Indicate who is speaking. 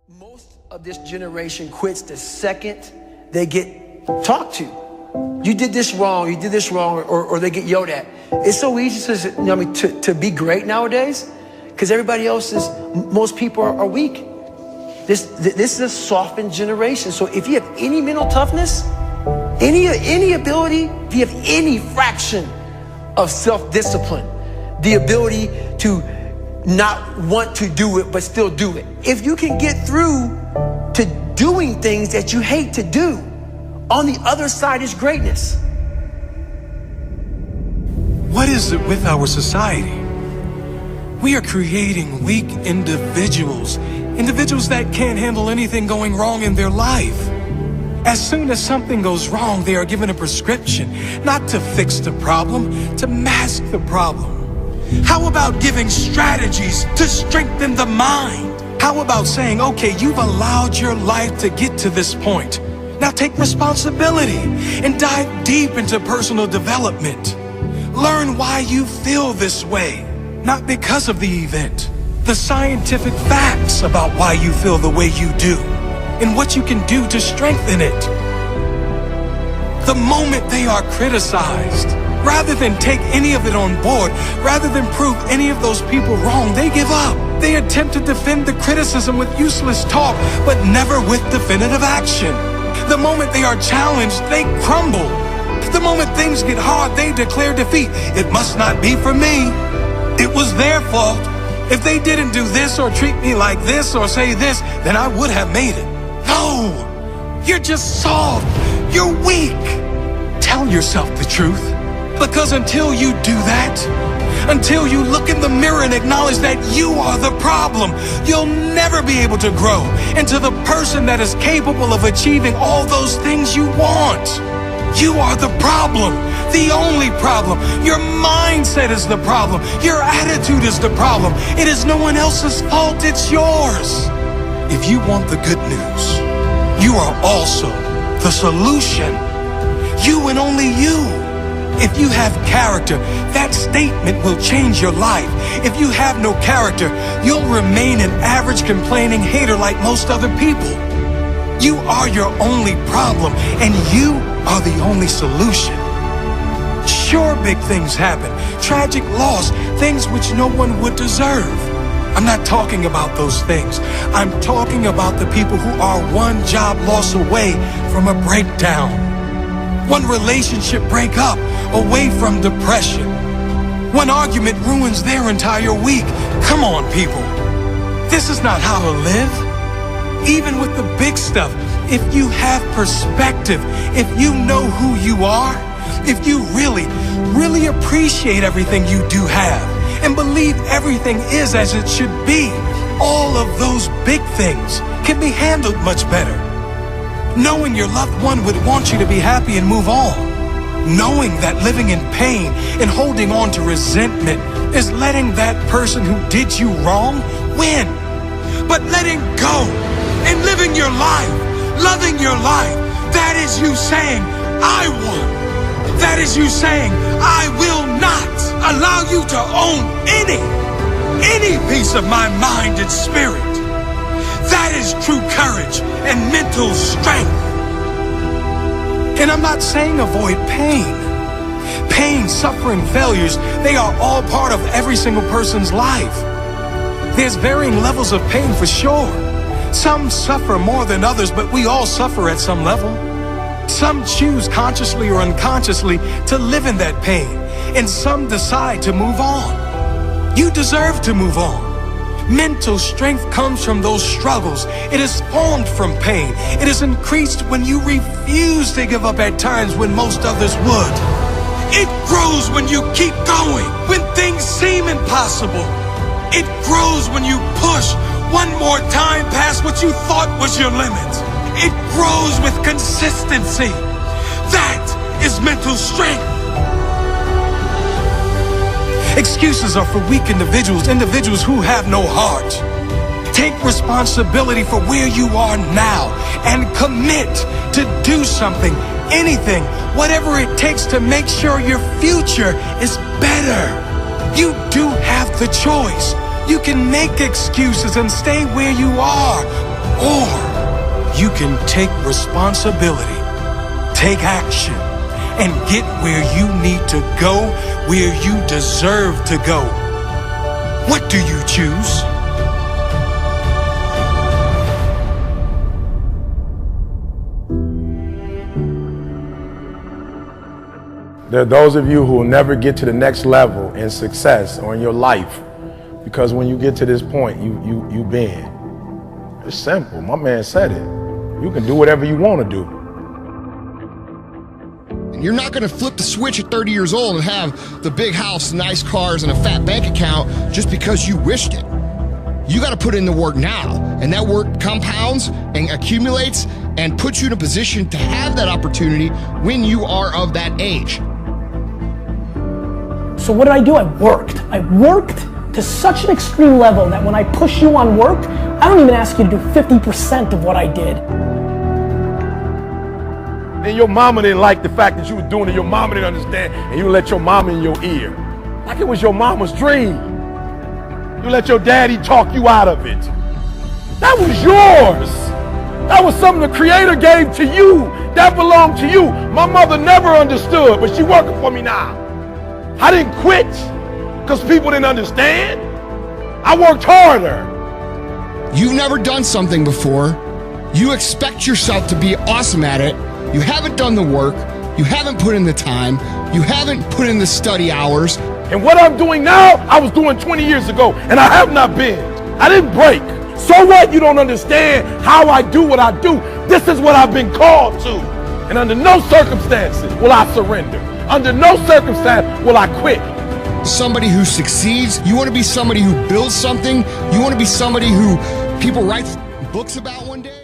Speaker 1: Most of this generation quits the second they get talked to. You did this wrong, or they get yelled at. It's so easy to be great nowadays because everybody else is, most people are weak. This is a softened generation. So if you have any mental toughness, any ability, if you have any fraction of self-discipline, the ability to not want to do it, but still do it. If you can get through to doing things that you hate to do, on the other side is greatness.
Speaker 2: What is it with our society? We are creating weak individuals that can't handle anything going wrong in their life. As soon as something goes wrong, they are given a prescription, not to fix the problem, to mask the problem. How about giving strategies to strengthen the mind? How about saying, okay, you've allowed your life to get to this point. Now take responsibility and dive deep into personal development. Learn why you feel this way, not because of the event. The scientific facts about why you feel the way you do and what you can do to strengthen it. The moment they are criticized, rather than take any of it on board, rather than prove any of those people wrong, they give up. They attempt to defend the criticism with useless talk, but never with definitive action. The moment they are challenged, they crumble. The moment things get hard, they declare defeat. It must not be for me. It was their fault. If they didn't do this or treat me like this or say this, then I would have made it. No, you're just soft. You're weak. Tell yourself the truth. Because until you do that, until you look in the mirror and acknowledge that you are the problem, you'll never be able to grow into the person that is capable of achieving all those things you want. You are the problem, the only problem. Your mindset is the problem. Your attitude is the problem. It is no one else's fault, it's yours. If you want the good news, you are also the solution. You and only you. If you have character, that statement will change your life. If you have no character, you'll remain an average complaining hater like most other people. You are your only problem, and you are the only solution. Sure, big things happen, tragic loss, things which no one would deserve. I'm not talking about those things. I'm talking about the people who are one job loss away from a breakdown. One relationship breakup away from depression. One argument ruins their entire week. Come on, people. This is not how to live. Even with the big stuff, if you have perspective, if you know who you are, if you really appreciate everything you do have and believe everything is as it should be, all of those big things can be handled much better. Knowing your loved one would want you to be happy and move on. Knowing that living in pain and holding on to resentment is letting that person who did you wrong win. But letting go and living your life, loving your life, that is you saying, I won. That is you saying, I will not allow you to own any piece of my mind and spirit. That is true courage and mental strength. And I'm not saying avoid pain. Pain, suffering, failures, they are all part of every single person's life. There's varying levels of pain for sure. Some suffer more than others, but we all suffer at some level. Some choose consciously or unconsciously to live in that pain, and some decide to move on. You deserve to move on. Mental strength comes from those struggles. It is formed from pain. It is increased when you refuse to give up at times when most others would. It grows when you keep going, when things seem impossible. It grows when you push one more time past what you thought was your limit. It grows with consistency. That is mental strength. Excuses are for weak individuals who have no heart. Take responsibility for where you are now and commit to do something, anything, whatever it takes to make sure your future is better. You do have the choice. You can make excuses and stay where you are, Or you can take responsibility, take action, and get where you need to go, where you deserve to go. What do you choose?
Speaker 3: There are those of you who will never get to the next level in success or in your life because when you get to this point, you bend. It's simple. My man said it. You can do whatever you want to do.
Speaker 4: And you're not going to flip the switch at 30 years old and have the big house, nice cars, and a fat bank account just because you wished it. You got to put in the work now, and that work compounds and accumulates and puts you in a position to have that opportunity when you are of that age.
Speaker 5: So what did I do? I worked. I worked to such an extreme level that when I push you on work, I don't even ask you to do 50% of what I did.
Speaker 3: And your mama didn't like the fact that you were doing it. Your mama didn't understand, and you let your mama in your ear. Like it was your mama's dream. You let your daddy talk you out of it. That was yours. That was something the Creator gave to you. That belonged to you. My mother never understood, but she working for me now. I didn't quit because people didn't understand. I worked harder.
Speaker 4: You've never done something before. You expect yourself to be awesome at it. You haven't done the work. You haven't put in the time. You haven't put in the study hours.
Speaker 3: And what I'm doing now, I was doing 20 years ago, and I have not been. I didn't break. So what? You don't understand how I do what I do. This is what I've been called to. And under no circumstances will I surrender. Under no circumstance will I quit.
Speaker 4: Somebody who succeeds. You want to be somebody who builds something. You want to be somebody who people write books about one day.